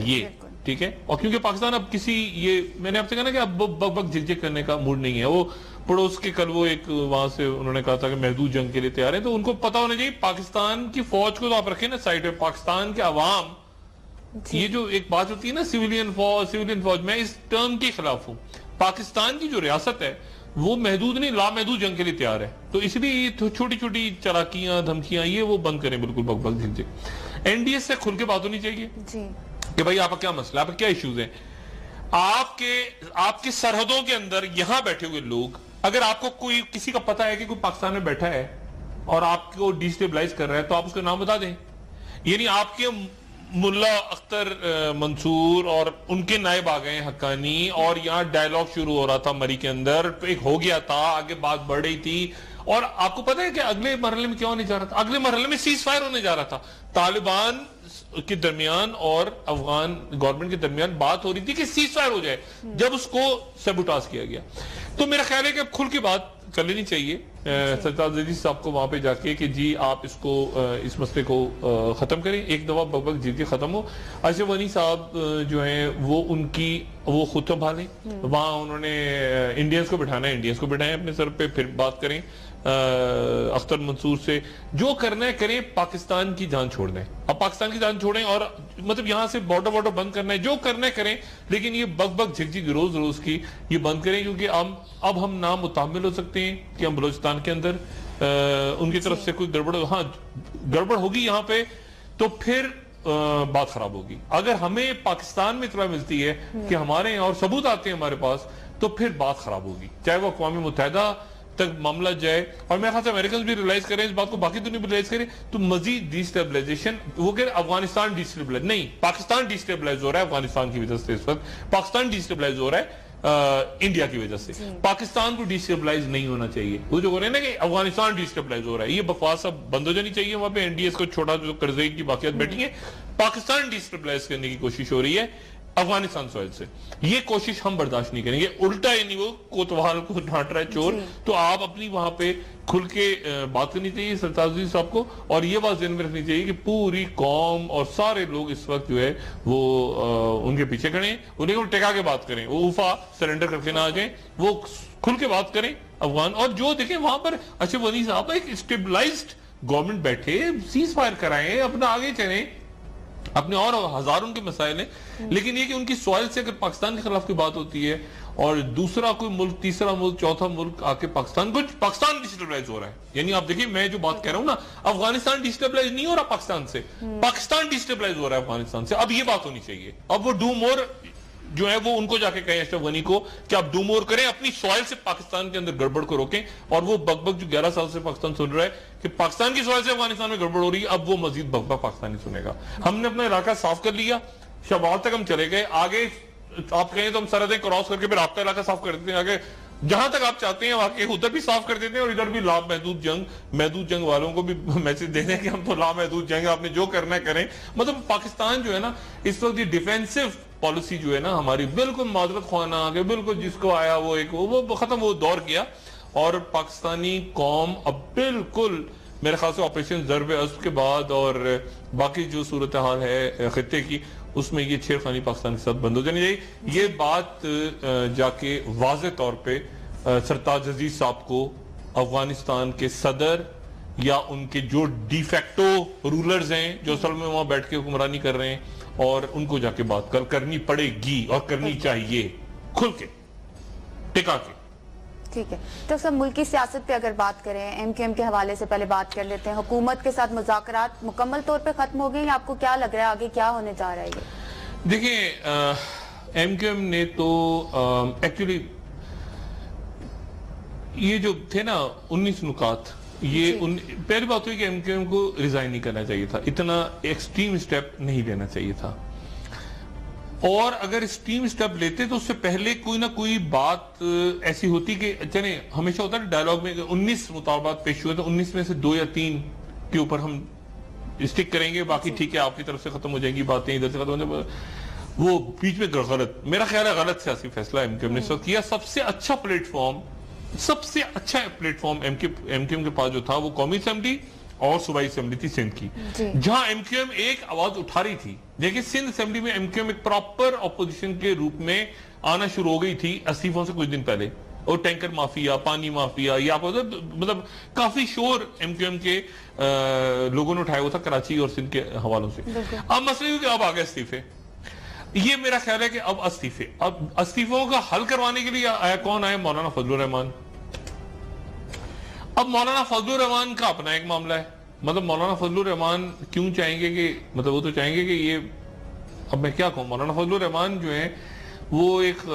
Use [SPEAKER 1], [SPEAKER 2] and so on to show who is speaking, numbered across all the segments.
[SPEAKER 1] یہ ٹھیک ہے. اور کیونکہ پاکستان اب کسی یہ میں نے آپ سے کہا نا کہ اب بک بک جھک جھک کرنے کا موڈ نہیں ہے. وہ پڑوس کے کل وہ ایک وہاں سے انہوں نے کہا تھا کہ محدود جنگ کے لیے تیار ہے, تو ان کو پتا ہونا چاہیے پاکستان کی فوج کو تو آپ رکھیں نا سائڈ پہ, پاکستان کے عوام یہ جو ایک بات ہوتی ہے نا سیویلین فوج, میں اس ٹرم کے خلاف ہوں. پاکستان کی جو ریاست ہے وہ محدود نہیں لامحدود جنگ کے لیے تیار ہے. تو اس لیے یہ چھوٹی چھوٹی چلاکیاں دھمکیاں یہ وہ بند کریں بالکل بک بک جھک جھک. این ڈی ایس سے کھل کے بات ہونی چاہیے کہ بھائی آپ کا کیا مسئلہ, آپ کا کیا ایشوز ہیں. آپ کے سرحدوں کے اندر یہاں بیٹھے ہوئے لوگ, اگر آپ کو کوئی کسی کا پتا ہے کہ کوئی پاکستان میں بیٹھا ہے اور آپ کو ڈیسٹیبلائز کر رہا ہے تو آپ اس کا نام بتا دیں. یعنی آپ کے ملا اختر منصور اور ان کے نائب آ گئے حقانی, اور یہاں ڈائیلاگ شروع ہو رہا تھا مری کے اندر, ایک ہو گیا تھا, آگے بات بڑھ رہی تھی. اور آپ کو پتا ہے کہ اگلے مرحلے میں کیا ہونے جا رہا تھا, اگلے مرحلے میں سیز فائر ہونے جا رہا تھا. طالبان کے درمیان اور افغان گورنمنٹ کے درمیان بات ہو رہی تھی کہ سیز فائر ہو جائے, جب اس کو سیبوٹاژ کیا گیا. تو میرا خیال ہے کہ اب کھل کے بات کر لینی چاہیے سرتاج عزیز صاحب کو وہاں پہ جا کے کہ جی آپ اس مسئلے کو ختم کریں, ایک دفعہ بک بک جھک کے ختم ہو. اشرف غنی صاحب جو ہیں وہ خود سنبھالیں, وہاں انہوں نے انڈینز کو بٹھانا ہے, انڈینز کو بٹھائیں اپنے سر پہ, پھر بات کریں اختر منصور سے. جو کرنا ہے کریں, پاکستان کی جان چھوڑ دیں. اب پاکستان کی جان چھوڑیں اور مطلب یہاں سے بارڈر بند کرنا ہے, جو کرنا ہے کریں, لیکن یہ بک بک جھک جھک روز کی یہ بند کریں. کیونکہ اب ہم نامتحمل ہو سکتے ہیں کہ ہم بلوچستان کے اندر ان کی طرف سے کوئی گڑبڑ ہوگی یہاں پہ, تو پھر بات خراب ہوگی. اگر ہمیں پاکستان میں اطلاع ملتی ہے کہ ہمارے یہاں اور ثبوت آتے ہیں ہمارے پاس, تو پھر بات خراب ہوگی, چاہے وہ اقوام متحدہ تک معاملہ جائے. اور میرے خیال سے امریکنز بھی ریلائز کریں اس بات کو, باقی دنیا بھی ریلائز کریں, تو مزید ڈیسٹیبلائزیشن, وہ کہ افغانستان ڈیسٹیبلائز نہیں, پاکستان ڈیسٹیبلائز ہو رہا ہے افغانستان کی وجہ سے. اس وقت پاکستان ڈیسٹیبلائز ہو رہا ہے انڈیا کی وجہ سے. پاکستان کو ڈیسٹیبلائز نہیں ہونا چاہیے. وہ جو ہو رہے ہیں نا کہ افغانستان ڈیسٹیبلائز ہو رہا ہے, یہ بکواس اب بند ہو جانی چاہیے. وہاں پہ این ڈی ایس کو چھوٹا جو قرضے کی باقیات بیٹھی ہیں, پاکستان ڈیسٹیبلائز کرنے کی کوشش ہو رہی ہے افغانستان سوئل سے. یہ کوشش ہم برداشت نہیں کریں گے. الٹا یعنی وہ کوتوال کو ڈھانٹ رہا ہے چور. تو آپ اپنی وہاں پہ کھل کے بات کرنی چاہیے سرتاج عزیز صاحب کو, اور یہ بات ذہن میں رکھنی چاہیے کہ پوری قوم اور سارے لوگ اس وقت جو ہے وہ ان کے پیچھے کھڑے ہیں. انہیں کو ٹکا کے بات کریں, وہ اوفا سرنڈر کر کے نہ آ جائیں, وہ کھل کے بات کریں افغان. اور جو دیکھیں وہاں پر اشرف غنی صاحب ایک اسٹیبلائزڈ گورنمنٹ بیٹھے, سیز فائر کرائیں, اپنا آگے چلیں, اپنے اور ہزاروں کے مسائل ہیں. لیکن یہ کہ ان کی سوائل سے اگر پاکستان کے خلاف کوئی بات ہوتی ہے اور دوسرا کوئی ملک, تیسرا ملک, چوتھا ملک آ کے پاکستان ڈیسٹیبلائز ہو رہا ہے. یعنی آپ دیکھیں میں جو بات کہہ رہا ہوں نا, افغانستان ڈیسٹیبلائز نہیں ہو رہا پاکستان سے, پاکستان ڈیسٹیبلائز ہو رہا ہے افغانستان سے. اب یہ بات ہونی چاہیے. اب وہ ڈو مور جو ہے وہ ان کو جا کے کہیں اشرف غنی کو کہ آپ ڈو مور کریں, اپنی سوائل سے پاکستان کے اندر گڑبڑ کو روکیں. اور وہ بک بک جو 11 سال سے پاکستان سن رہا ہے کہ پاکستان کی سوائل سے افغانستان میں گڑبڑ ہو رہی ہے, اب وہ مزید بک بک پاکستان ہی سنے گا. ہم نے اپنا علاقہ صاف کر لیا, شمال تک ہم چلے گئے, آگے آپ کہیں تو ہم سرحدیں کراس کر کے پھر آپ کا علاقہ صاف کر دیتے ہیں, آگے جہاں تک آپ چاہتے ہیں واقعی ادھر بھی صاف کر دیتے ہیں, اور ادھر بھی محدود جنگ والوں کو بھی میسج دے دیں کہ ہم تو لامحدود جنگ, آپ نے جو کرنا ہے کریں. مطلب پاکستان جو ہے نا اس وقت یہ ڈیفینسو پالیسی جو ہے نا ہماری بالکل معذرت خواہ آ گئے, بالکل جس کو آیا وہ ایک وہ ختم, وہ دور کیا. اور پاکستانی قوم اب بالکل میرے خیال سے آپریشن ضرب اسب کے بعد اور باقی جو صورتحال ہے خطے کی, اس میں یہ چھیڑ خانی پاکستان کے ساتھ بند ہو جانی چاہیے. یہ بات جا کے واضح طور پہ سرتاج عزیز صاحب کو افغانستان کے صدر یا ان کے جو ڈی فیکٹو رولرز ہیں جو اصل میں وہاں بیٹھ کے حکمرانی کر رہے ہیں, اور ان کو جا کے بات کرنی پڑے گی اور کرنی چاہیے کھل کے, ٹکا کے.
[SPEAKER 2] ٹھیک ہے. تو سب ملکی سیاست پہ اگر بات کریں, ایم کیو ایم کے حوالے سے پہلے بات کر لیتے ہیں. حکومت کے ساتھ مذاکرات مکمل طور پہ ختم ہو گئے ہیں, آپ کو کیا لگ رہا ہے آگے کیا ہونے جا رہا ہے؟ یہ
[SPEAKER 1] دیکھیں ایم کیو ایم نے تو ایکچولی یہ جو تھے نا 19 نکات, یہ پہلی بات ہوئی کہ ایم کیو ایم کو ریزائن نہیں کرنا چاہیے تھا, اتنا ایکسٹریم سٹیپ نہیں لینا چاہیے تھا. اور اگر اسٹیم سٹیپ لیتے تو اس سے پہلے کوئی نہ کوئی بات ایسی ہوتی کہ چلیں, ہمیشہ ہوتا ہے ڈائیلاگ میں 19 مطالبات پیش ہوئے تو 19 میں سے 2 یا 3 کے اوپر ہم اسٹک کریں گے, باقی ٹھیک ہے آپ کی طرف سے ختم ہو جائیں گی باتیں, ادھر سے ختم ہو جائیں. وہ بیچ میں غلط, میرا خیال ہے غلط سیاسی فیصلہ ایم کیو ایم نے اس وقت کیا. سب سے اچھا پلیٹ فارم ایم کیو ایم کے پاس جو تھا وہ قومی اسمبلی اور صوبائی اسمبلی تھی سندھ کی, جہاں ایم کیو ایم ایک آواز اٹھا رہی تھی. لیکن سندھ اسمبلی میں ایم کیو ایم ایک پراپر اپوزیشن کے روپ میں آنا شروع ہو گئی تھی استعفوں سے کچھ دن پہلے, اور ٹینکر مافیا, پانی مافیا, یا مطلب کافی شور ایم کیو ایم کے لوگوں نے اٹھایا ہوا تھا کراچی اور سندھ کے حوالوں سے. اب مسئلہ یہ کہ اب آگئے استعفے. یہ میرا خیال ہے کہ اب استعفوں کا حل کروانے کے لیے آیا کون آئے؟ مولانا فضل الرحمان. اب مولانا فضل الرحمان کا اپنا ایک معاملہ ہے. مطلب مولانا فضل الرحمان کیوں چاہیں گے کہ مطلب وہ تو چاہیں گے کہ یہ, اب میں کیا کہوں, مولانا فضل الرحمان جو ہیں وہ ایک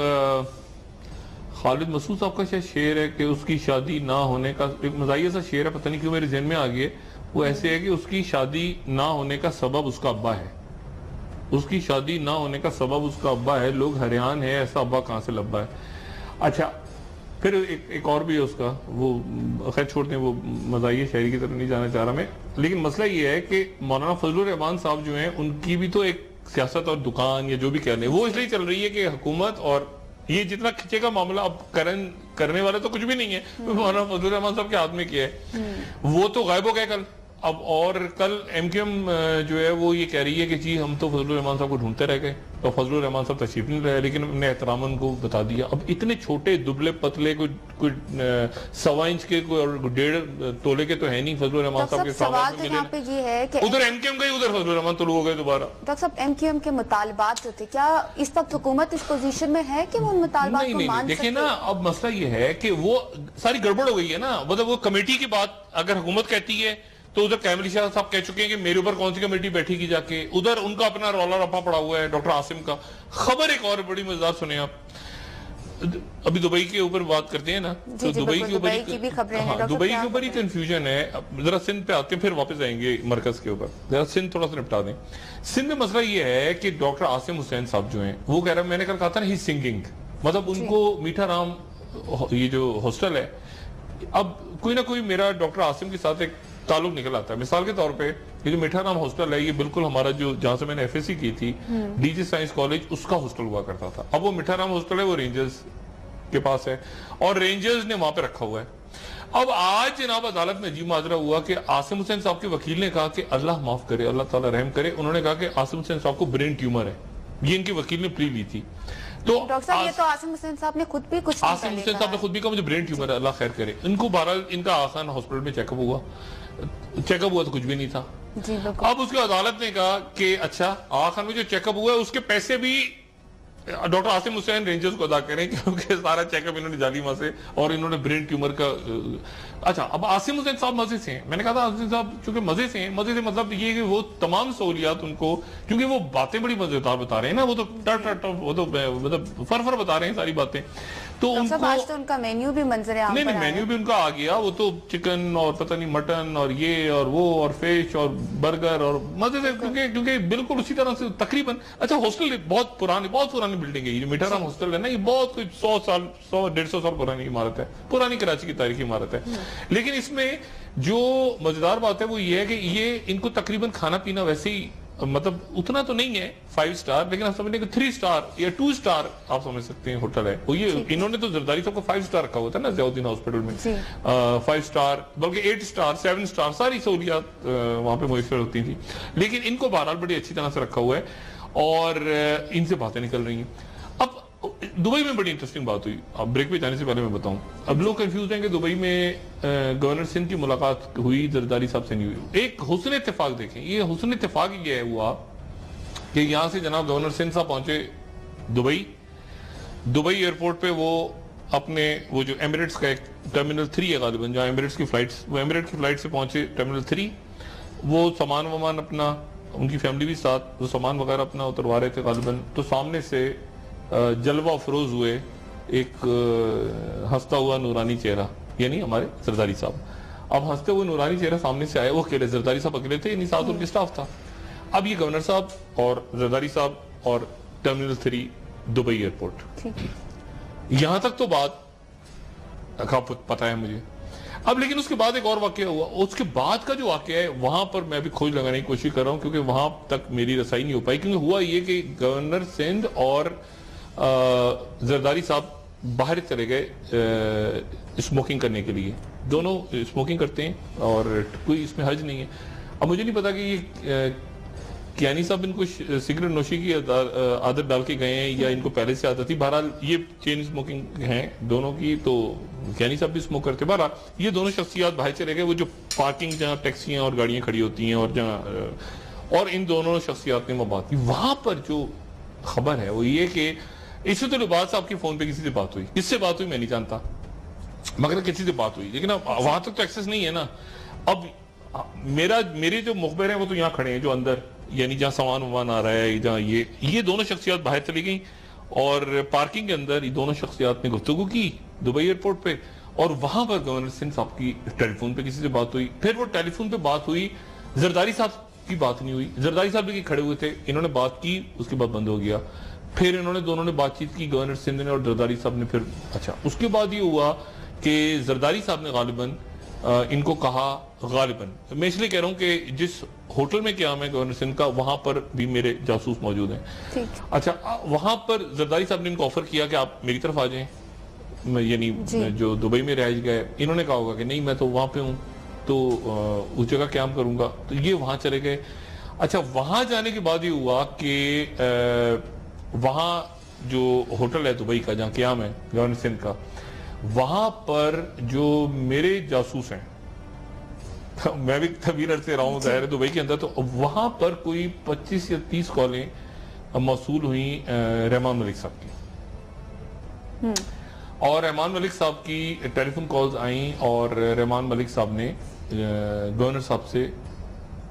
[SPEAKER 1] خالد مسعود صاحب کا شاید شعر ہے کہ اس کی شادی نہ ہونے کا, ایک مزاحیہ سا شعر ہے, پتہ نہیں کیوں میرے ذہن میں آ گیا. وہ ایسے ہے کہ اس کی شادی نہ ہونے کا سبب اس کا ابا ہے. اس کی شادی نہ ہونے کا سبب اس کا ابا ہے. لوگ حیران ہیں ایسا ابا کہاں سے لبا ہے. اچھا پھر ایک اور بھی ہے اس کا, وہ خیر چھوڑتے ہیں, وہ مزاحیہ شاعری کی طرف نہیں جانا چاہ رہا میں. لیکن مسئلہ یہ ہے کہ مولانا فضل الرحمان صاحب جو ہیں ان کی بھی تو ایک سیاست اور دکان یا جو بھی کہہ لیں وہ اس لیے چل رہی ہے کہ حکومت اور یہ جتنا کھچے کا معاملہ اب کرنے والے تو کچھ بھی نہیں ہے, مولانا فضل الرحمان صاحب کے ہاتھ میں کیا ہے. وہ تو غائب ہو گئے کل. اب اور کل ایم کیو ایم جو ہے وہ یہ کہہ رہی ہے کہ جی ہم تو فضل الرحمان صاحب کو ڈھونڈتے رہ گئے, اور فضل الرحمان صاحب تشریف نہیں لائے, لیکن ہم نے احترام کو بتا دیا. اب اتنے چھوٹے دبلے پتلے کوئی 1.25 انچ کے کوئی اور 1.5 تولے کے تو ہے نہیں فضل الرحمان صاحب کے
[SPEAKER 2] سوال تو یہاں پہ یہ ہے کہ
[SPEAKER 1] ادھر ایم کیو ایم گئی, ادھر فضل الرحمان طلوع ہو گئے دوبارہ.
[SPEAKER 2] ڈاکٹر صاحب ایم کیو ایم کے مطالبات جو تھے, کیا اس وقت حکومت اس پوزیشن میں ہے کہ وہ ان مطالبات کو مان سکے؟
[SPEAKER 1] دیکھیں نا, اب مسئلہ یہ ہے کہ وہ ساری گڑبڑ ہو گئی ہے نا. مطلب وہ کمیٹی کی بات اگر حکومت کہتی ہے تو ادھر کیمل شاہ صاحب کہہ چکے ہیں کہ میرے اوپر کون سی کمیٹی بیٹھی کی جا کے, ادھر ان کا اپنا رولا رپا پڑا ہوا ہے ڈاکٹر عاصم کا. خبر ایک اور بڑی مزیدار سنیں آپ, ابھی دبئی کے اوپر بات کرتے ہیں نا, تو دبئی کے اوپر ہی کنفیوژن ہے. ذرا سندھ پہ آتے ہیں پھر واپس آئیں گے مرکز کے اوپر. ذرا سندھ تھوڑا سا نپٹا دیں. سندھ میں مسئلہ یہ ہے کہ ڈاکٹر عاصم حسین صاحب جو ہیں وہ کہہ رہے ہیں, میں نے کل کہا تھا نا ہی سنگنگ, مطلب ان کو میٹھا رام یہ جو ہاسٹل ہے, اب کوئی نہ کوئی میرا ڈاکٹر عاصم کے ساتھ ایک تعلق نکل آتا ہے. مثال کے طور پہ یہ جو میٹھا رام ہاسٹل ہے یہ بالکل ہمارا جو جہاں سے میں نے ایف ایس سی کی تھی ڈی جی سائنس کالج, اس کا ہاسٹل ہوا کرتا تھا. اب وہ میٹھا رام ہاسٹل ہے وہ رینجرز کے پاس ہے, اور رینجرز نے وہاں پہ رکھا ہوا ہے. اب آج جناب عدالت میں عجیب ماجرا ہوا کہ عاصم حسین صاحب کے وکیل نے کہا کہ اللہ معاف کرے, اللہ تعالیٰ رحم کرے, انہوں نے کہا کہ عاصم حسین صاحب کو برین ٹیومر ہے. یہ ان کے وکیل نے پلی لی تھی. تو
[SPEAKER 2] ڈاکٹر صاحب یہ تو عاصم حسین صاحب نے خود بھی کچھ
[SPEAKER 1] عاصم حسین صاحب نے خود بھی کہا مجھے برین ٹیومر ہے, اللہ خیر کرے. ان کو بہرحال ان کا آخان ہاسپٹل میں چیک اپ ہوا تو کچھ بھی نہیں تھا. اب اس کی عدالت نے کہا کہ اچھا آخان میں جو چیک اپ ہوا ہے اس کے پیسے بھی ڈاکٹر عاصم حسین رینجرز کو ادا کریں, کیونکہ سارا چیک اپ انہوں نے جعلی وہاں سے, اور انہوں نے برین ٹیومر کا. اچھا اب عاصم حسین صاحب مزے سے ہیں, میں نے کہا تھا عاصم صاحب چونکہ مزے سے ہیں, مزے سے مطلب یہ کہ وہ تمام سہولیات ان کو, کیونکہ وہ باتیں بڑی مزیدار بتا رہے ہیں نا, وہ تو وہ تو مطلب فر بتا رہے ہیں ساری باتیں. تو ان کو
[SPEAKER 2] آج تو ان کا مینیو بھی منظر عام
[SPEAKER 1] نہیں مینیو بھی ان کا آ گیا, وہ تو چکن اور پتہ نہیں مٹن اور یہ اور وہ اور فش اور برگر اور مزے سے, کیونکہ بالکل اسی طرح سے تقریباً. اچھا ہاسٹل بہت پرانی بلڈنگ ہے, یہ میٹھا رام ہاسٹل ہے نا, یہ بہت کچھ 100-150 سال پرانی عمارت ہے, پرانی کراچی کی تاریخی عمارت ہے. لیکن اس میں جو مزیدار بات ہے وہ یہ ہے کہ یہ ان کو تقریباً کھانا پینا ویسے ہی مطلب اتنا تو نہیں ہے 5 سٹار, لیکن آپ سمجھنے کہ 3 سٹار یا 2 سٹار آپ سمجھ سکتے ہیں ہوٹل ہے. وہ یہ انہوں نے تو زرداری صاحب کو 5 سٹار رکھا ہوا تھا نا ضیاء الدین ہاسپٹل میں, 5 سٹار بلکہ 8 سٹار 7 سٹار ساری سہولیات وہاں پہ میسر ہوتی تھی. لیکن ان کو بہرحال بڑی اچھی طرح سے رکھا ہوا ہے, اور ان سے باتیں نکل رہی ہیں. اب دبئی میں بڑی انٹرسٹنگ بات ہوئی, اب بریک پہ جانے سے پہلے میں بتاؤں. اب لوگ کنفیوز ہیں کہ دبئی میں گورنر سندھ کی ملاقات ہوئی, زرداری صاحب سے نہیں ہوئی. ایک حسن اتفاق دیکھیں, یہ حسن اتفاق یہ ہوا کہ یہاں سے جناب گورنر سندھ صاحب پہنچے دبئی ایئرپورٹ پہ. وہ اپنے وہ جو ایمریٹس کا ایک ٹرمینل 3 ہے غالباً جہاں ایمریٹس کی فلائٹس, وہ ایمریٹ کی فلائٹ سے پہنچے ٹرمینل 3. وہ سامان اپنا, ان کی فیملی بھی ساتھ, وہ سامان وغیرہ اپنا اتروا رہے تھے غالباً. تو سامنے سے جلوہ افروز ہوئے ایک ہنستا ہوا نورانی چہرہ, یعنی ہمارے زرداری صاحب. اب ہنستے ہوئے نورانی چہرہ سامنے سے آئے, وہ اکیلے زرداری صاحب اکیلے تھے, یعنی ساتھ ان کے سٹاف تھا. اب یہ گورنر صاحب اور زرداری صاحب اور ٹرمینل 3 دبئی ایئرپورٹ, یہاں تک تو بات پتا ہے مجھے. اب لیکن اس کے بعد ایک اور واقعہ ہوا. اس کے بعد کا جو واقعہ ہے وہاں پر میں بھی کھوج لگانے کی کوشش کر رہا ہوں, کیونکہ وہاں تک میری رسائی نہیں ہو پائی. کیونکہ ہوا یہ کہ گورنر سندھ اور زرداری صاحب باہر چلے گئے اسموکنگ کرنے کے لیے. دونوں اسموکنگ کرتے ہیں اور کوئی اس میں حرج نہیں ہے. اب مجھے نہیں پتا کہ یہ کیانی صاحب ان کو سگریٹ نوشی کی عادت ڈال کے گئے ہیں یا ان کو پہلے سے عادت تھی. بہرحال یہ چین اسموکنگ ہیں دونوں کی, تو کیانی صاحب بھی اسموک کرتے. بہرحال یہ دونوں شخصیات باہر چلے گئے. وہ جو پارکنگ جہاں ٹیکسیاں اور گاڑیاں کھڑی ہوتی ہیں اور ان دونوں شخصیات نے بات کی, وہاں پر جو خبر ہے وہ یہ کہ اس سے تو لباس صاحب کے فون پہ کسی سے بات ہوئی, کس سے بات ہوئی میں نہیں جانتا, مگر کسی سے بات ہوئی, لیکن اب وہاں تک تو ایکسس نہیں ہے نا. اب میرے جو مخبر ہیں وہ تو یہاں کھڑے ہیں جو اندر, یعنی جہاں سامان آ رہا ہے, جہاں یہ دونوں شخصیات باہر چلی گئیں اور پارکنگ کے اندر یہ دونوں شخصیات نے گفتگو کی دبئی ایئرپورٹ پہ, اور وہاں پر گورنر سندھ صاحب کی ٹیلی فون پہ کسی سے بات ہوئی. پھر وہ ٹیلی فون پہ بات ہوئی, زرداری صاحب کی بات نہیں ہوئی. زرداری صاحب بھی کھڑے ہوئے تھے, انہوں نے بات کی, اس کے بعد بند ہو گیا. پھر دونوں نے بات چیت کی, گورنر سندھ نے اور زرداری صاحب نے. پھر اچھا اس کے بعد یہ ہوا کہ زرداری صاحب نے غالباً ان کو کہا, غالباً میں اس لیے کہہ رہا ہوں کہ جس ہوٹل میں قیام ہے گورنر سندھ کا, وہاں پر بھی میرے جاسوس موجود ہیں. اچھا وہاں پر زرداری صاحب نے ان کو آفر کیا کہ آپ میری طرف آ جائیں, یعنی جو دبئی میں رہائش گئے, انہوں نے کہا ہوگا کہ نہیں میں تو وہاں پہ ہوں, تو اس جگہ قیام کروں گا, تو یہ وہاں چلے گئے. اچھا وہاں جانے کے بعد یہ ہوا کہ وہاں جو ہوٹل ہے دبئی کا جہاں قیام ہے گورنر سندھ کا, وہاں پر جو میرے جاسوس ہیں, میں بھی طویل عرصے رہا ہوں ظاہر دبئی کے اندر, تو وہاں پر کوئی 25 یا 30 کالیں موصول ہوئیں رحمان ملک صاحب کی, اور رحمان ملک صاحب کی ٹیلی فون کالز آئیں, اور رحمان ملک صاحب نے گورنر صاحب سے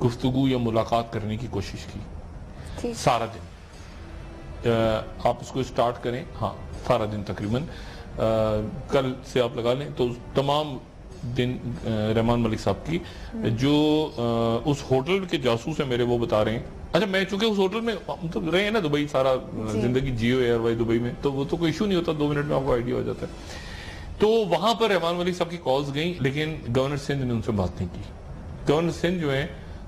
[SPEAKER 1] گفتگو یا ملاقات کرنے کی کوشش کی سارا دن. آپ اس کو سٹارٹ کریں, ہاں سارا دن تقریباً کل سے آپ لگا لیں تو تمام دن رحمان ملک صاحب کی جو اس ہوٹل کے جاسوس ہیں میرے, وہ بتا رہے ہیں. اچھا میں چونکہ اس ہوٹل میں مطلب رہے ہیں نا دبئی, سارا زندگی جیو ایئر وائی دبئی میں, تو وہ تو کوئی ایشو نہیں ہوتا, 2 منٹ میں آپ کو آئیڈیا ہو جاتا ہے. تو وہاں پر رحمان ملک صاحب کی کالز گئیں, لیکن گورنر سندھ نے ان سے بات نہیں کی. گورنر سندھ جو ہیں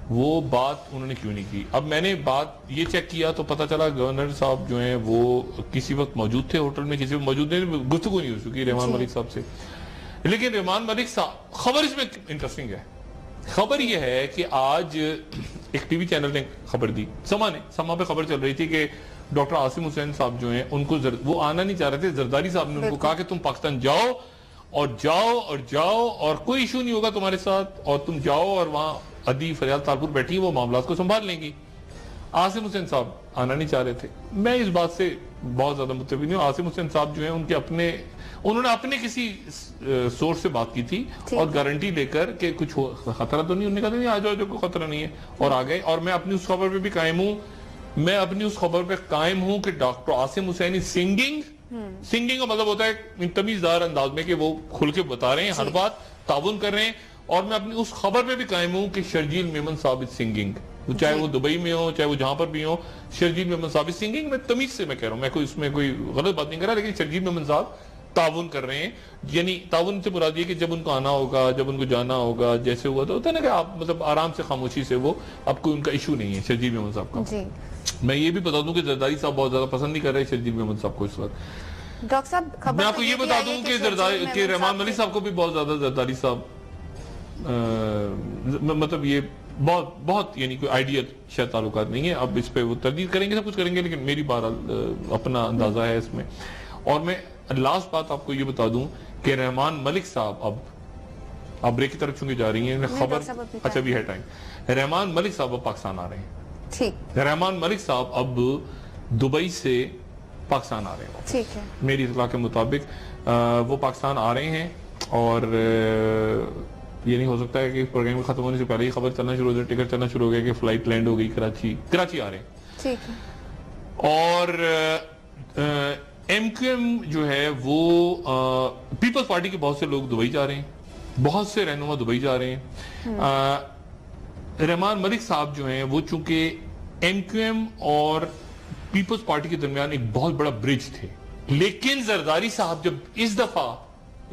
[SPEAKER 1] وہ بات انہوں نے کیوں نہیں کی. اب میں نے بات یہ چیک کیا تو پتا چلا گورنر صاحب جو ہیں وہ کسی وقت موجود تھے ہوٹل میں, کسی وقت موجود نہیں, گفتگو نہیں ہو چکی رحمان ملک صاحب سے. لیکن رحمان ملک صاحب, خبر اس میں انٹرسٹنگ ہے. خبر یہ ہے کہ آج ایک ٹی وی چینل نے خبر دی, سما پہ خبر چل رہی تھی کہ ڈاکٹر عاصم حسین صاحب جو ہیں ان کو وہ آنا نہیں چاہ رہے تھے. زرداری صاحب نے ان کو کہا کہ تم پاکستان جاؤ اور کوئی ایشو نہیں ہوگا تمہارے ساتھ, اور تم جاؤ اور وہاں عدی فریال تالپور بیٹھی وہ معاملات کو سنبھال لیں گی. عاصم حسین صاحب آنا نہیں چاہ رہے تھے. میں اس بات سے بہت زیادہ متفق نہیں ہوں. عاصم حسین صاحب جو ہیں انہوں نے اپنے کسی سورس سے بات کی تھی اور گارنٹی لے کر کہ کچھ خطرہ تو نہیں, انہوں نے کہا نہیں آ جاؤ, جو کوئی خطرہ نہیں ہے, اور آ گئے. اور میں اپنی اس خبر پہ بھی قائم ہوں, کہ ڈاکٹر عاصم حسین سنگنگ کا مطلب ہوتا ہے تمیزدار انداز میں کہ وہ کھل کے بتا رہے ہیں ہر بات, تعاون کر رہے ہیں. اور میں اپنی اس خبر پہ بھی قائم ہوں کہ شرجیل میمن صاحب سنگنگ, چاہے وہ دبئی میں ہو چاہے وہ جہاں پر بھی ہو, شرجیل میمن صاحب سنگنگ. میں تمیز سے میں کہہ رہا ہوں, میں کوئی اس میں کوئی غلط بات نہیں کر رہا, لیکن شرجیل میمن صاحب تعاون کر رہے ہیں. یعنی تعاون سے مراد یہ کہ جب ان کو آنا ہوگا, جب ان کو جانا ہوگا, جیسے ہوا تو ہوتا ہے نا کہ آپ مطلب آرام سے خاموشی سے, وہ اب کوئی ان کا ایشو نہیں ہے شرجیل میمن صاحب کا. میں یہ بھی بتا دوں کہ زرداری صاحب بہت زیادہ پسند نہیں کر رہے شرجیل میمن صاحب کو اس وقت.
[SPEAKER 2] ڈاکٹر صاحب
[SPEAKER 1] میں آپ کو یہ بتا دوں کہ رحمان ملک صاحب کو بھی بہت زیادہ زرداری صاحب مطلب یہ بہت یعنی کوئی آئیڈیل شاید تعلقات نہیں ہے. اب اس پہ وہ تردید کریں گے, سب کچھ کریں گے, لیکن میری بہرحال اپنا اندازہ ہے اس میں. اور میں لاسٹ بات آپ کو یہ بتا دوں کہ رحمان ملک صاحب اب بریک کی طرف چونکہ جا رہی ہیں خبر, اچھا بھی ہے ٹائم, رحمان ملک صاحب اب پاکستان آ رہے ہیں. رحمان ملک صاحب اب دبئی سے پاکستان آ رہے ہیں. میری اطلاع کے مطابق وہ پاکستان آ رہے ہیں, اور یہ نہیں ہو سکتا ہے کہ پروگرام ختم ہونے سے پہلے ہی خبر چلنا شروع ہو جائے, ٹکٹ چلنا شروع ہو گیا کہ فلائٹ لینڈ ہو گئی کراچی آ رہے ہیں. اور ایم کیو ایم جو ہے وہ پیپلز پارٹی کے بہت سے لوگ دبئی جا رہے ہیں, بہت سے رہنما دبئی جا رہے ہیں. رحمان ملک صاحب جو ہیں وہ چونکہ ایم کیو ایم اور پیپلز پارٹی کے درمیان ایک بہت بڑا برج تھے, لیکن زرداری صاحب جب اس دفعہ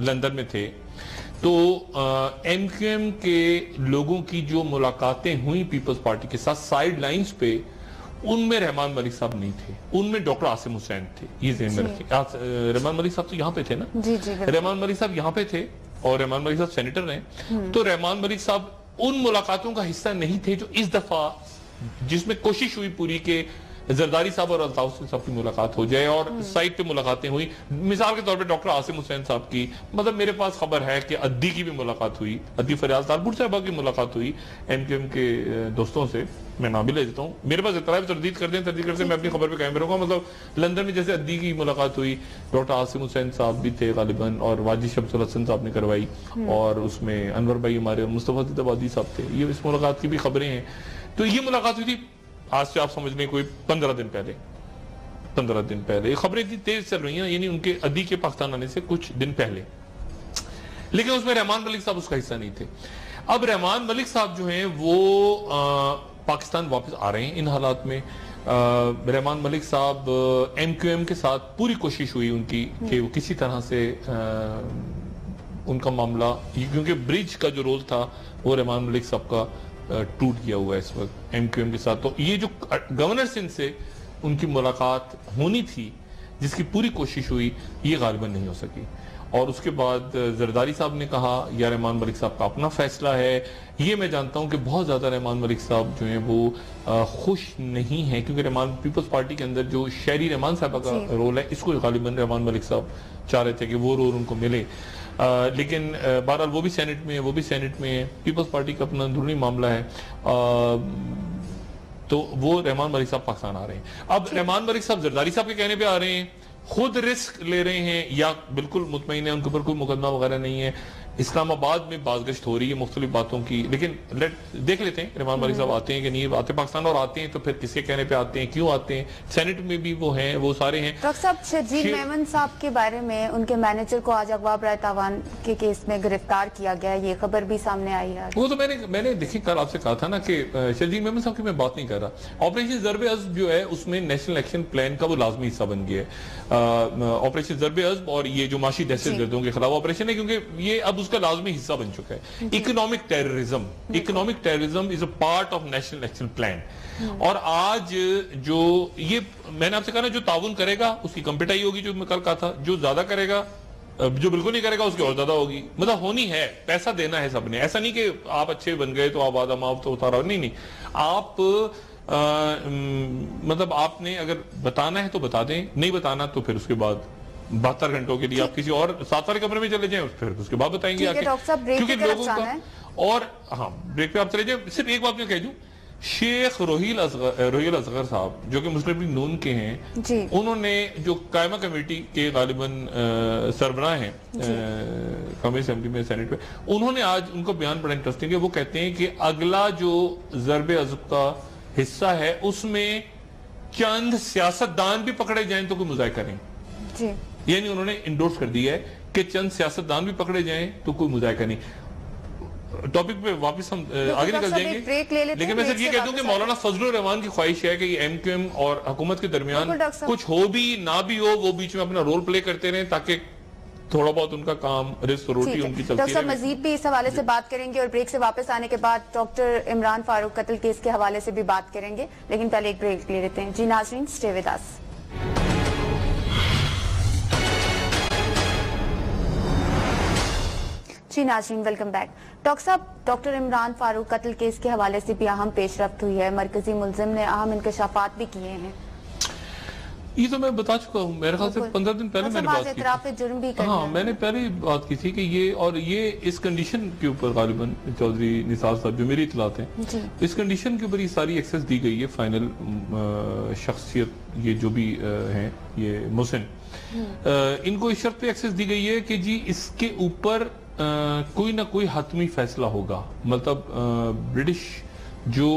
[SPEAKER 1] لندن میں تھے تو ایم کیو ایم کے لوگوں کی جو ملاقاتیں ہوئیں پیپلز پارٹی کے ساتھ سائیڈ لائنز پہ, ان میں رحمان ملک صاحب نہیں تھے, ان میں ڈاکٹر عاصم حسین تھے. یہ ذہن میں رکھیں, رحمان ملک صاحب تو یہاں پہ تھے نا, رحمان ملک صاحب یہاں پہ تھے اور رحمان ملک صاحب سینیٹر ہیں، تو رحمان ملک صاحب ان ملاقاتوں کا حصہ نہیں تھے جو اس دفعہ جس میں کوشش ہوئی پوری کہ زرداری صاحب اور الطاف صاحب کی ملاقات ہو جائے اور سائٹ پہ ملاقاتیں ہوئی. مثال کے طور پہ ڈاکٹر عاصم حسین صاحب کی، مطلب میرے پاس خبر ہے کہ عدی کی بھی ملاقات ہوئی، عدی فریاض تالپور صاحبہ کی ملاقات ہوئی ایم کیو ایم کے دوستوں سے. میں نام بھی لے دیتا ہوں، میرے پاس اطلاع تردید کرتے ہیں میں اپنی خبر پہ قائم رہوں گا. مطلب لندن میں جیسے عدی کی ملاقات ہوئی، ڈاکٹر عاصم حسین صاحب بھی تھے غالباً، اور واجد شمس الحسن صاحب نے کروائی، اور اس میں انور بھائی ہمارے اور مصطفیٰ زیدآبادی صاحب تھے. یہ اس ملاقات کی بھی خبریں ہیں. تو یہ ملاقات ہوئی تھی آج سے آپ سمجھ لیں کوئی 15 دن پہلے. یہ خبریں اتنی تیز چل رہی ہیں، یعنی ان کے عدی کے پاکستان آنے سے کچھ دن پہلے، لیکن اس میں رحمان ملک صاحب اس کا حصہ نہیں تھے. اب رحمان ملک صاحب جو ہیں وہ پاکستان واپس آ رہے ہیں ان حالات میں. رحمان ملک صاحب ایم کیو ایم کے ساتھ پوری کوشش ہوئی ان کی کہ وہ کسی طرح سے ان کا معاملہ، کیونکہ برج کا جو رول تھا وہ رحمان ملک صاحب کا ٹوٹ گیا ہوا ہے اس وقت ایم کیو ایم کے ساتھ. تو یہ جو گورنر سندھ سے ان کی ملاقات ہونی تھی جس کی پوری کوشش ہوئی، یہ غالباً نہیں ہو سکی. اور اس کے بعد زرداری صاحب نے کہا یا رحمان ملک صاحب کا اپنا فیصلہ ہے. یہ میں جانتا ہوں کہ بہت زیادہ رحمان ملک صاحب جو ہیں وہ خوش نہیں ہیں، کیونکہ رحمان پیپلز پارٹی کے اندر جو شہری رحمان صاحبہ کا رول ہے اس کو غالباً رحمان ملک صاحب چاہ رہے تھے کہ وہ رول ان کو ملے. لیکن بہرحال وہ بھی سینٹ میں ہے، پیپلز پارٹی کا اپنا اندرونی معاملہ ہے. تو وہ رحمان ملک صاحب پاکستان آ رہے ہیں. اب رحمان ملک صاحب زرداری صاحب کے کہنے پہ آ رہے ہیں، خود رسک لے رہے ہیں یا بالکل مطمئن ہیں، ان کے اوپر کوئی مقدمہ وغیرہ نہیں ہے. اسلام آباد میں بازگشت ہو رہی ہے مختلف باتوں کی، لیکن دیکھ لیتے ہیں رحمان ملک صاحب آتے ہیں کہ نہیں آتے پاکستان، اور آتے ہیں تو پھر کس کے کہنے پہ آتے ہیں، کیوں آتے ہیں. سینٹ میں بھی وہ ہیں، وہ سارے ہیں.
[SPEAKER 2] ڈاکٹر صاحب شرجیل میمن صاحب کے بارے میں ان کے مینیجر کو آج اغوا برائے تاوان کے کیس میں گرفتار کیا گیا، یہ خبر بھی سامنے آئی ہے.
[SPEAKER 1] وہ تو میں نے دیکھیں کل آپ سے کہا تھا نا کہ شرجیل میمن صاحب کی میں بات نہیں کر رہا. آپریشن ضرب عزم جو ہے اس میں نیشنل ایکشن پلان کا وہ لازمی حصہ بن گیا ہے. آپریشن ضرب عزم اور یہ جو معاشی دہشت گردوں کے خلاف آپریشن ہے، کیونکہ یہ اب اس کا لازمی حصہ بن چکا ہے. Economic terrorism is a part of national action plan. اور آج جو یہ میں نے آپ سے کہا نا، جو تعاون کرے گا اس کی کم پٹائی ہوگی، جو میں کل کہا تھا. جو زیادہ کرے گا، جو بالکل نہیں کرے گا اس کی اور زیادہ ہوگی. مطلب ہونی ہے، پیسہ دینا ہے سب نے. ایسا نہیں کہ آپ اچھے بن گئے تو آپ آدم آپ تو اتارا، نہیں. آپ مطلب آپ نے اگر بتانا ہے تو بتا دیں، نہیں بتانا تو پھر اس کے بعد 72 گھنٹوں کے لیے آپ کسی اور 7 والے کمرے میں چلے جائیں، پھر اس کے بعد بتائیں گے آکے. کیونکہ لوگوں کا اور ہاں بریک پہ آپ چلے جائیں. صرف ایک بات میں کہہ دوں، شیخ روحیل اصغر صاحب جو کہ مسلم لیگ نون کے ہیں، انہوں نے جو قائمہ کمیٹی کے غالباً سربراہ ہیں قومی اسمبلی میں سینٹ میں، انہوں نے آج ان کو بیان بڑا انٹرسٹنگ ہے. وہ کہتے ہیں کہ اگلا جو ضرب عزم کا حصہ ہے اس میں چند سیاستدان بھی پکڑے جائیں تو کوئی مذائقہ نہیں. یعنی انہوں نے انڈورس کر دیا ہے کہ چند سیاستدان بھی پکڑے جائیں تو کوئی مذائقہ نہیں. ٹاپک پہ واپس ہم آگے نکل جائیں گے، لیکن میں صرف یہ کہتا ہوں کہ مولانا فضل الرحمان کی خواہش ہے کہ یہ ایم کیو ایم اور حکومت کے درمیان کچھ ہو بھی نہ بھی ہو، وہ بیچ میں اپنا رول پلے کرتے رہیں تاکہ تھوڑا بہت ان کا کام رزق روٹی ان کی چلتی رہے.
[SPEAKER 2] ڈاکٹر مزید بھی اس حوالے سے بات کریں گے، اور بریک سے واپس آنے کے بعد ڈاکٹر عمران فاروق قتل کیس کے حوالے سے بھی بات کریں گے، لیکن پہلے ایک بریک لے لیتے ہیں. جی ناظرین، اسٹے ود اس. جی ناظرین، ویلکم بیک. ڈاکٹر صاحب، ڈاکٹر عمران فاروق قتل کیس کے حوالے سے بھی اہم پیش رفت ہوئی ہے، مرکزی ملزم نے اہم انکشافات بھی کیے ہیں.
[SPEAKER 1] یہ تو میں بتا چکا ہوں، میرے خیال سے 15 دن پہلے میں نے بات کی تھی.
[SPEAKER 2] اعتراف جرم بھی کرنا.
[SPEAKER 1] ہاں، میں نے پہلے بات کی تھی کہ یہ اس کنڈیشن کے اوپر غالباً چودھری نثار صاحب جو میری اطلاعات ہیں، اس کنڈیشن کے اوپر یہ ساری ایکسس دی گئی ہے. فائنل شخصیت یہ جو بھی ہیں یہ محسن، ان کو اس شرط پہ ایکسس دی گئی ہے کہ جی اس کے اوپر کوئی نہ کوئی حتمی فیصلہ ہوگا. مطلب برٹش جو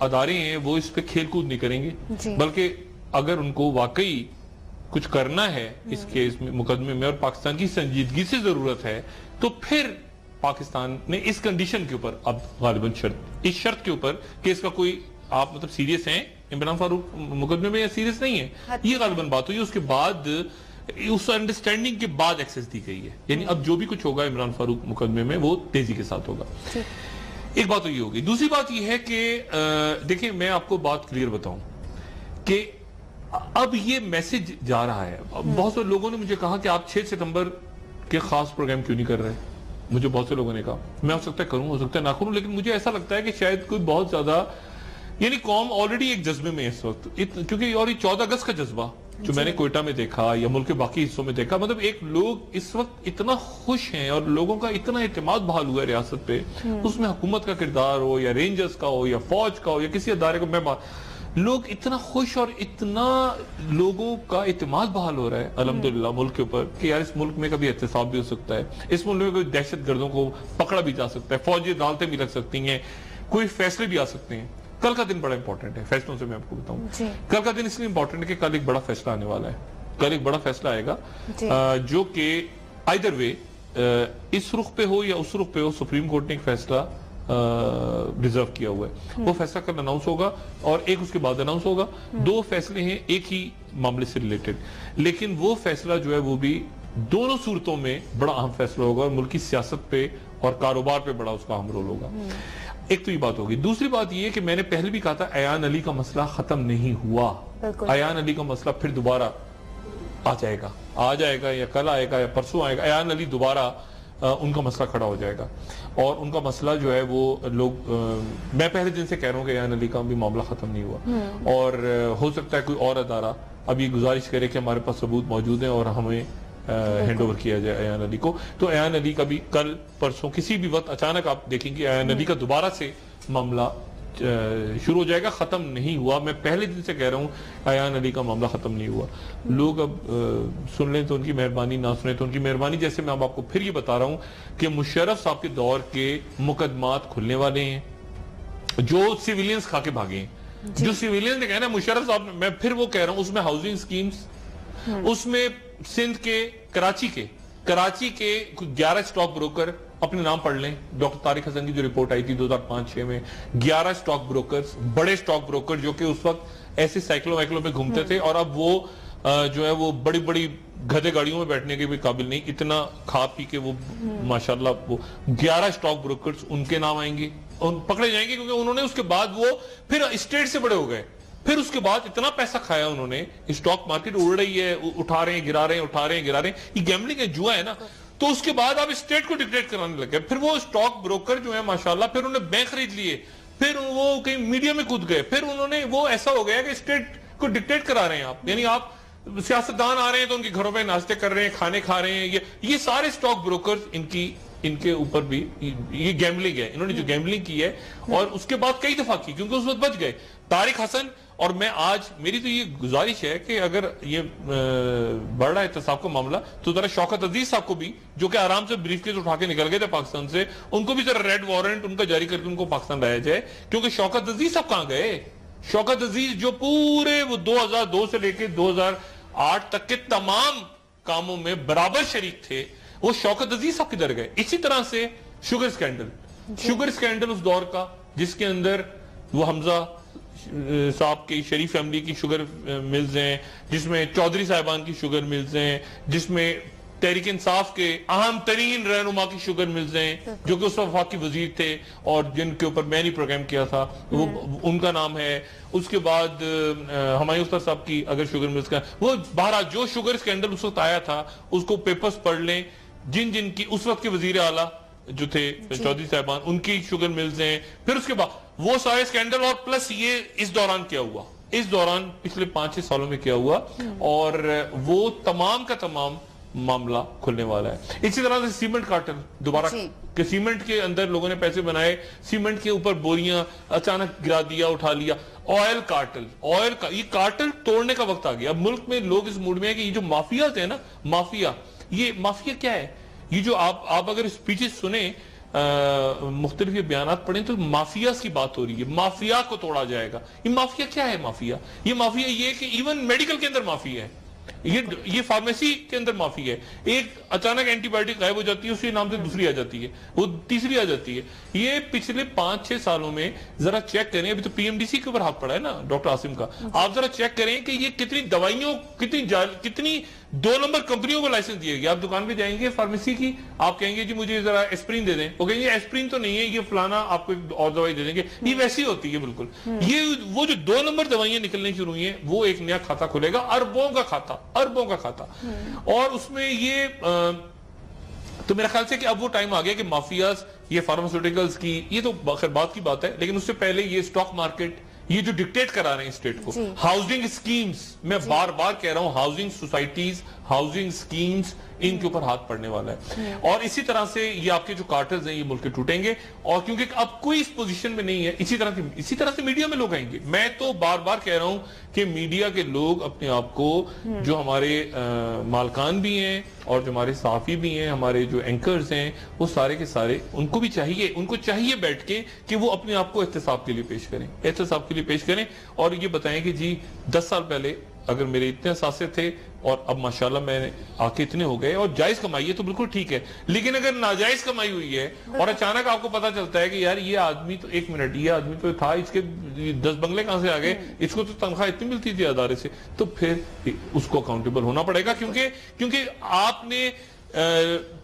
[SPEAKER 1] ادارے ہیں وہ اس پہ کھیل کود نہیں کریں گے، بلکہ اگر ان کو واقعی کچھ کرنا ہے اس کیس میں، مقدمے میں، اور پاکستان کی سنجیدگی سے ضرورت ہے، تو پھر پاکستان نے اس کنڈیشن کے اوپر اب غالباً اس شرط کے اوپر کہ اس کا کوئی آپ مطلب سیریس ہیں عمران فاروق مقدمے میں یا سیریس نہیں ہے، یہ غالباً بات ہوئی. اس کے بعد اس انڈرسٹینڈنگ کے بعد ایکسس دی گئی ہے. یعنی اب جو بھی کچھ ہوگا عمران فاروق مقدمے میں وہ تیزی کے ساتھ ہوگا. ایک بات تو یہ ہوگی. دوسری بات یہ ہے کہ دیکھیں میں آپ کو بات کلیئر بتاؤں کہ اب یہ میسج جا رہا ہے. بہت سے لوگوں نے مجھے کہا کہ آپ 6 ستمبر کے خاص پروگرام کیوں نہیں کر رہے. مجھے بہت سے لوگوں نے کہا میں ہو سکتا ہے کروں، ہو سکتا ہے نہ کروں، لیکن مجھے ایسا لگتا ہے کہ شاید کوئی بہت زیادہ یعنی قوم آلریڈی ایک جذبے میں اس وقت کیونکہ اور یہ 14 اگست کا جذبہ جو میں نے کوئٹہ میں دیکھا یا ملک کے باقی حصوں میں دیکھا، مطلب ایک لوگ اس وقت اتنا خوش ہیں اور لوگوں کا اتنا اعتماد بحال ہوا ہے ریاست پہ، اس میں حکومت کا کردار ہو یا رینجرز کا ہو یا فوج کا ہو یا کسی ادارے کو، لوگ اتنا خوش اور اتنا لوگوں کا اعتماد بحال ہو رہا ہے الحمدللہ ملک کے اوپر کہ یار اس ملک میں کبھی احتساب بھی ہو سکتا ہے، اس ملک میں کوئی دہشت گردوں کو پکڑا بھی جا سکتا ہے، فوجی عدالتیں بھی لگ سکتی ہیں، کوئی فیصلے بھی آ سکتے ہیں۔ کل کا دن بڑا امپورٹنٹ ہے، فیصلوں سے میں آپ کو بتاؤں کل کا دن اس لیے امپورٹنٹ ہے کہ کل ایک بڑا فیصلہ آنے والا ہے، کل ایک بڑا فیصلہ آئے گا جو کہ آئیدر وے اس رخ پہ ہو یا اس رخ پہ ہو، سپریم کورٹ نے ایک فیصلہ ریزرو کیا ہوا ہے، وہ فیصلہ کل اناؤنس ہوگا اور ایک اس کے بعد اناؤنس ہوگا، دو فیصلے ہیں ایک ہی معاملے سے ریلیٹڈ، لیکن وہ فیصلہ جو ہے وہ بھی دونوں صورتوں میں بڑا اہم فیصلہ ہوگا اور ملکی سیاست پہ اور کاروبار پہ بڑا اس کا اہم رول ہوگا۔ ایک تو یہ بات ہوگی، دوسری بات یہ ہے کہ میں نے پہلے بھی کہا تھا ایان علی کا مسئلہ ختم نہیں ہوا، ایان علی کا مسئلہ پھر دوبارہ آ جائے گا یا کل آئے گا یا پرسوں آئے گا، ایان علی دوبارہ ان کا مسئلہ کھڑا ہو جائے گا اور ان کا مسئلہ جو ہے وہ لوگ میں پہلے دن سے کہہ رہا ہوں کہ ایان علی کا بھی معاملہ ختم نہیں ہوا اور ہو سکتا ہے کوئی اور ادارہ اب یہ گزارش کرے کہ ہمارے پاس ثبوت موجود ہیں اور ہمیں ہینڈ اوور کیا جائے ایان علی کو، تو ایان علی کا بھی کل پرسوں کسی بھی وقت اچانک آپ دیکھیں گے ایان علی کا دوبارہ سے معاملہ شروع ہو جائے گا، ختم نہیں ہوا۔ میں پہلے دن سے کہہ رہا ہوں ایان علی کا معاملہ ختم نہیں ہوا، لوگ اب سن لیں تو ان کی مہربانی، نہ سنیں تو ان کی مہربانی۔ جیسے میں اب آپ کو پھر یہ بتا رہا ہوں کہ مشرف صاحب کے دور کے مقدمات کھلنے والے ہیں جو سیویلینز کھا کے بھاگے ہیں، جو سیویلینز نے کہنا ہے مشرف صاحب، میں پھر وہ کہہ رہا ہوں، اس میں ہاؤسنگ سکیمز، اس میں سندھ کے کراچی کے 11 سٹاک بروکر اپنے نام پڑھ لیں، ڈاکٹر طارق حسن کی جو رپورٹ آئی تھی 2005-06 میں، 11 سٹاک بروکرز، بڑے سٹاک بروکر جو کہ اس وقت ایسے سائیکلوں وائکلوں پہ گھومتے تھے اور اب وہ جو ہے وہ بڑی بڑی گدھے گاڑیوں میں بیٹھنے کے بھی قابل نہیں، اتنا کھا پی کے وہ ماشاءاللہ وہ 11 سٹاک بروکرز ان کے نام آئیں گے، پکڑے جائیں گے کیونکہ انہوں نے اس کے بعد وہ پھر اسٹیٹ سے بڑے ہو گئے، پھر اس کے بعد اتنا پیسہ کھایا انہوں نے، اسٹاک مارکیٹ اڑ رہی ہے، اٹھا رہے ہیں گرا رہے ہیں، اٹھا رہے ہیں گرا رہے ہیں، یہ گیمبلنگ ہے، جوا ہے نا، تو اس کے بعد آپ اسٹیٹ کو ڈکٹیٹ کرانے لگے، پھر وہ اسٹاک بروکر جو ہے ماشاءاللہ پھر انہوں نے بینک خرید لیے، پھر وہ کہیں میڈیا میں کود گئے، پھر انہوں نے وہ ایسا ہو گیا کہ اسٹیٹ کو ڈکٹیٹ کرا رہے ہیں آپ، یعنی آپ سیاستدان آ رہے ہیں تو ان کے گھروں پہ ناشتے کر رہے ہیں، کھانے کھا رہے ہیں، یہ سارے اسٹاک بروکرز ان کے اوپر بھی یہ گیمبلنگ ہے، انہوں نے جو گیمبلنگ کی ہے اور اس کے بعد کئی دفعہ کی کیونکہ اس وقت بچ گئے طارق حسن، اور میں آج میری تو یہ گزارش ہے کہ اگر یہ بڑھ رہا ہے احتساب کا معاملہ تو ذرا شوکت عزیز صاحب کو بھی جو کہ آرام سے بریف کیس اٹھا کے نکل گئے تھے پاکستان سے، ان کو بھی ذرا ریڈ وارنٹ ان کا جاری کر کے ان کو پاکستان لایا جائے، کیونکہ شوکت عزیز صاحب کہاں گئے؟ شوکت عزیز جو پورے وہ 2002 سے لے کے 2008 تک کے تمام کاموں میں برابر شریک تھے، وہ شوکت عزیز صاحب کدھر گئے؟ اسی طرح سے شوگر سکینڈل اس دور کا جس کے اندر وہ حمزہ صاحب کی شریف فیملی کی شوگر ملز ہیں، جس میں چودھری صاحبان کی شوگر ملز ہیں، جس میں تحریک انصاف کے اہم ترین رہنما کی شوگر ملز ہیں جو کہ اس وقت وفاقی وزیر تھے اور جن کے اوپر میں نے پروگرام کیا تھا، وہ ان کا نام ہے۔ اس کے بعد ہمایوں اختر صاحب کی اگر شوگر ملز کا وہ بہرحال جو شوگر سکینڈل اس وقت آیا تھا اس کو پیپرز پڑھ لیں، جن کی اس وقت کے وزیر اعلیٰ جو تھے چودھری صاحبان ان کی شوگر ملز ہیں، پھر اس کے بعد وہ سارے سکینڈل اور پلس یہ اس دوران کیا ہوا، اس دوران پچھلے 5-6 سالوں میں کیا ہوا، اور وہ تمام کا تمام معاملہ کھلنے والا ہے۔ اسی طرح سے سیمنٹ کارٹل دوبارہ کہ سیمنٹ کے اندر لوگوں نے پیسے بنائے، سیمنٹ کے اوپر بوریاں اچانک گرا دیا، اٹھا لیا۔ آئل کارٹل، یہ کارٹل توڑنے کا وقت آ گیا۔ اب ملک میں لوگ اس موڈ میں ہیں کہ یہ جو مافیاز ہیں نا، یہ مافیا کیا ہے؟ یہ جو آپ اگر اسپیچز سنیں، مختلف یہ بیانات پڑھیں تو مافیاز کی بات ہو رہی ہے، مافیا کو توڑا جائے گا۔ یہ مافیا کیا ہے؟ مافیا یہ ہے کہ ایون میڈیکل کے اندر مافیا ہے، یہ فارمیسی کے اندر مافیا ہے۔ ایک اچانک اینٹی بایوٹک غائب ہو جاتی ہے، اسی نام سے دوسری آ جاتی ہے، وہ تیسری آ جاتی ہے۔ یہ پچھلے 5-6 سالوں میں ذرا چیک کریں، ابھی تو پی ایم ڈی سی کے اوپر ہاتھ پڑا ہے نا ڈاکٹر عاصم کا، آپ ذرا چیک کریں کہ یہ کتنی دوائیوں کتنی 2 نمبر کمپنیوں کو لائسنس دیے گیا۔ آپ دکان پہ جائیں گے فارمیسی کی، آپ کہیں گے جی مجھے ذرا ایسپرین دے دیں، وہ کہیں گے ایسپرین تو نہیں ہے، یہ فلانا آپ کو اور دوائی دے دیں گے۔ یہ ویسی ہوتی ہے بالکل۔ یہ وہ جو 2 نمبر دوائیاں نکلنے شروع ہوئی ہیں، وہ ایک نیا کھاتا کھلے گا، اربوں کا کھاتا، اور اس میں یہ تو میرا خیال سے کہ اب وہ ٹائم آ گیا کہ مافیاز یہ فارماسیوٹیکلز کی یہ تو خیر بات کی بات ہے، لیکن اس سے پہلے یہ اسٹاک مارکیٹ یہ جو ڈکٹیٹ کرا رہے ہیں اسٹیٹ کو، ہاؤسنگ اسکیمز، میں بار بار کہہ رہا ہوں ہاؤسنگ سوسائٹیز، ہاؤسنگ اسکیمز، ان کے اوپر ہاتھ پڑنے والا ہے، اور اسی طرح سے یہ آپ کے جو کارٹرز ہیں یہ ملک کے ٹوٹیں گے، اور کیونکہ اب کوئی اس پوزیشن میں نہیں ہے، اسی طرح سے میڈیا میں لوگ آئیں گے۔ میں تو بار بار کہہ رہا ہوں کہ میڈیا کے لوگ اپنے آپ کو، جو ہمارے مالکان بھی ہیں اور جو ہمارے صحافی بھی ہیں، ہمارے جو اینکرز ہیں، وہ سارے کے سارے ان کو چاہیے بیٹھ کے کہ وہ اپنے آپ کو احتساب کے لیے پیش کریں اور یہ بتائیں کہ جی 10 سال پہلے اگر میرے اتنے اثاثے تھے اور اب ماشاءاللہ میں آ کے اتنے ہو گئے، اور جائز کمائی ہے تو بالکل ٹھیک ہے، لیکن اگر ناجائز کمائی ہوئی ہے اور اچانک آپ کو پتا چلتا ہے کہ یار یہ آدمی تو ایک منٹ یہ آدمی تو تھا، اس کے 10 بنگلے کہاں سے آ گئے، اس کو تو تنخواہ اتنی ملتی تھی ادارے سے، تو پھر اس کو اکاؤنٹیبل ہونا پڑے گا، کیونکہ آپ نے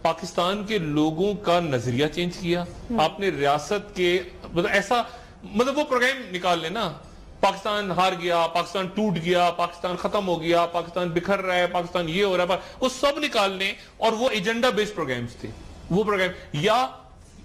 [SPEAKER 1] پاکستان کے لوگوں کا نظریہ چینج کیا، آپ نے ریاست کے وہ پروگرام نکال لینا، پاکستان ہار گیا، پاکستان ٹوٹ گیا، پاکستان ختم ہو گیا، پاکستان بکھر رہا ہے، پاکستان یہ ہو رہا ہے، وہ سب نکال لیں، اور وہ ایجنڈا بیس پروگرامز تھے، وہ پروگرام، یا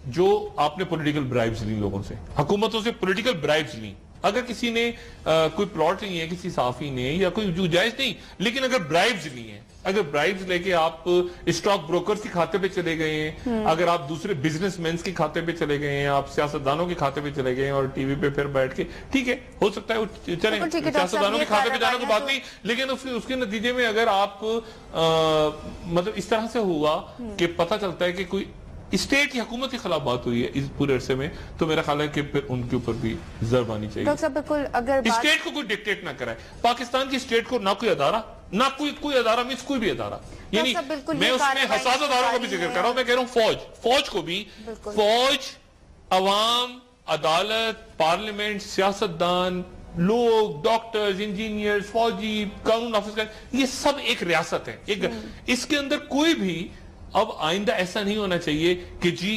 [SPEAKER 1] جو آپ نے پولیٹیکل برائبز لی لوگوں سے، حکومتوں سے پولیٹیکل برائبز لی، اگر کسی نے کوئی پلاٹ نہیں ہے کسی صحافی نے یا کوئی جو جائز نہیں، لیکن اگر برائبز لی ہیں، اگر برائبز لے کے آپ اسٹاک بروکرز کے کھاتے پہ چلے گئے ہیں، اگر آپ دوسرے بزنس مینز کے کھاتے پہ چلے گئے ہیں، آپ سیاستدانوں کے کھاتے پہ چلے گئے ہیں اور ٹی وی پہ پھر بیٹھ کے، ٹھیک ہے ہو سکتا ہے چلیں سیاستدانوں کے کھاتے پہ جانا تو بات نہیں، لیکن اس کے نتیجے میں اگر آپ اس طرح سے ہوا کہ پتہ چلتا ہے کہ کوئی اسٹیٹ کی حکومت کے خلاف بات ہوئی ہے اس پورے عرصے میں، تو میرا خیال ہے کہ پھر ان کے اوپر بھی ضرب آنی چاہیے۔
[SPEAKER 2] ڈاکٹر صاحب بالکل، اگر
[SPEAKER 1] اسٹیٹ کو کوئی ڈکٹیٹ نہ کرائے، پاکستان کی اسٹیٹ کو نہ کوئی ادارہ، نہ کوئی ادارہ مینس کوئی بھی ادارہ، یعنی میں اس میں حساس اداروں کا بھی ذکر کر رہا ہوں، میں کہہ رہا ہوں فوج کو بھی، فوج، عوام، عدالت، پارلیمنٹ، سیاستدان، لوگ، ڈاکٹرز، انجینئرز، فوجی، قانون نافذ کرنے، یہ سب ایک ریاست ہے، اس کے اندر کوئی بھی اب آئندہ ایسا نہیں ہونا چاہیے کہ جی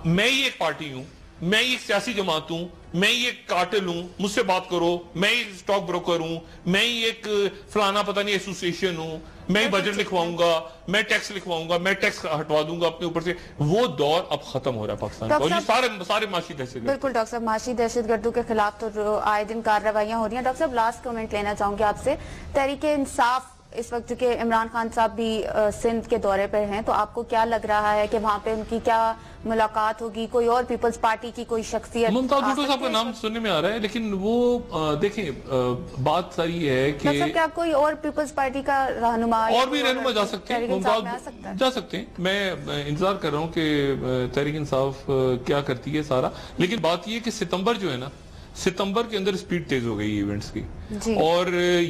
[SPEAKER 1] میں یہ ایک پارٹی ہوں، میں یہ ایک سیاسی جماعت ہوں، میں یہ ایک کارٹل ہوں، مجھ سے بات کرو، میں ایک اسٹاک بروکر ہوں، میں یہ ایک فلانا پتہ نہیں ایسوسیشن ہوں، میں بجٹ لکھواؤں گا، میں ٹیکس لکھواؤں گا، میں ٹیکس ہٹوا دوں گا اپنے اوپر سے، وہ دور اب ختم ہو رہا ہے پاکستان کا، اور یہ سارے معاشی دہشت گرد۔
[SPEAKER 2] بالکل ڈاکٹر صاحب، معاشی دہشت گردوں کے خلاف تو آئے دن کارروائیاں ہو رہی ہیں۔ ڈاکٹر صاحب لاسٹ کمنٹ لینا چاہوں گی آپ سے، تحریک انصاف اس وقت چونکہ عمران خان صاحب بھی سندھ کے دورے پر ہیں، تو آپ کو کیا لگ رہا ہے کہ وہاں پہ ان کی کیا ملاقات ہوگی؟ کوئی اور پیپلز پارٹی کی کوئی شخصیت؟
[SPEAKER 1] ممتاز بھٹو صاحب کا نام سننے میں آ رہا ہے، لیکن وہ دیکھیں بات ساری ہے کہ
[SPEAKER 2] کیا کوئی اور پیپلز پارٹی کا رہنما
[SPEAKER 1] اور بھی رہنما جا سکتے ہیں، ممتاز جا سکتے ہیں، میں انتظار کر رہا ہوں کہ تحریک انصاف کیا کرتی ہے سارا، لیکن بات یہ کہ ستمبر جو ہے نا، ستمبر کے اندر سپیڈ تیز ہو گئی ایونٹس کی، اور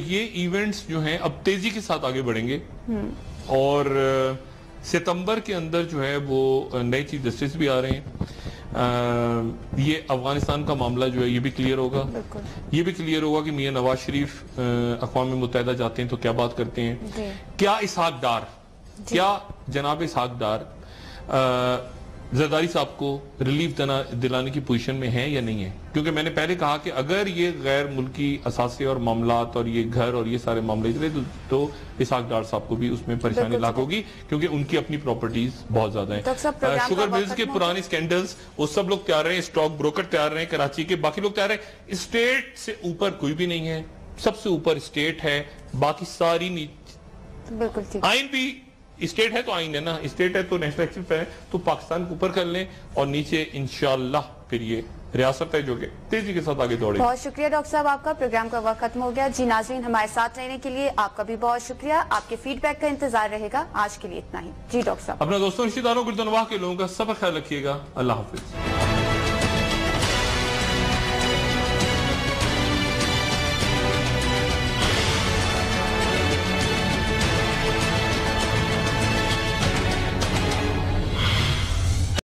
[SPEAKER 1] یہ ایونٹس جو ہیں اب تیزی کے ساتھ آگے بڑھیں گے، اور ستمبر کے اندر جو ہے وہ نئی چیف جسٹس بھی آ رہے ہیں، یہ افغانستان کا معاملہ جو ہے یہ بھی کلیئر ہوگا، یہ بھی کلیئر ہوگا کہ میاں نواز شریف اقوام متحدہ جاتے ہیں تو کیا بات کرتے ہیں، کیا اسحاق ڈار، کیا جناب اسحاق ڈار زرداری صاحب کو ریلیف دلانے کی پوزیشن میں ہے یا نہیں ہے، کیونکہ میں نے پہلے کہا کہ اگر یہ غیر ملکی اثاثے اور معاملات اور یہ گھر اور یہ سارے معاملے چلے تو اسحاق ڈار صاحب کو بھی اس میں پریشانی لاحق ہوگی، کیونکہ ان کی اپنی پراپرٹیز بہت زیادہ ہیں، شوگر ملز کے پرانے سکینڈلز وہ سب لوگ تیار رہے ہیں، اسٹاک بروکر تیار رہے ہیں، کراچی کے باقی لوگ تیار رہے ہیں، اسٹیٹ سے اوپر کوئی بھی نہیں ہے، سب سے اوپر اسٹیٹ ہے، باقی ساری آئین بھی اسٹیٹ ہے تو آئین ہے نا، اسٹیٹ ہے تو نیشنل ایکسیکٹو ہے، تو پاکستان کو اوپر کر لیں اور نیچے انشاءاللہ پھر یہ ریاست ہے جو کہ تیزی کے ساتھ آگے دوڑے۔
[SPEAKER 2] بہت شکریہ ڈاکٹر صاحب، آپ کا پروگرام کا وقت ختم ہو گیا۔ جی ناظرین، ہمارے ساتھ رہنے کے لیے آپ کا بھی بہت شکریہ، آپ کے فیڈ بیک کا انتظار رہے گا۔ آج کے لیے اتنا ہی۔ جی ڈاکٹر صاحب،
[SPEAKER 1] اپنا دوستوں رشتہ داروں گردنواہ کے لوگوں کا سب خیال رکھیے گا۔ اللہ حافظ۔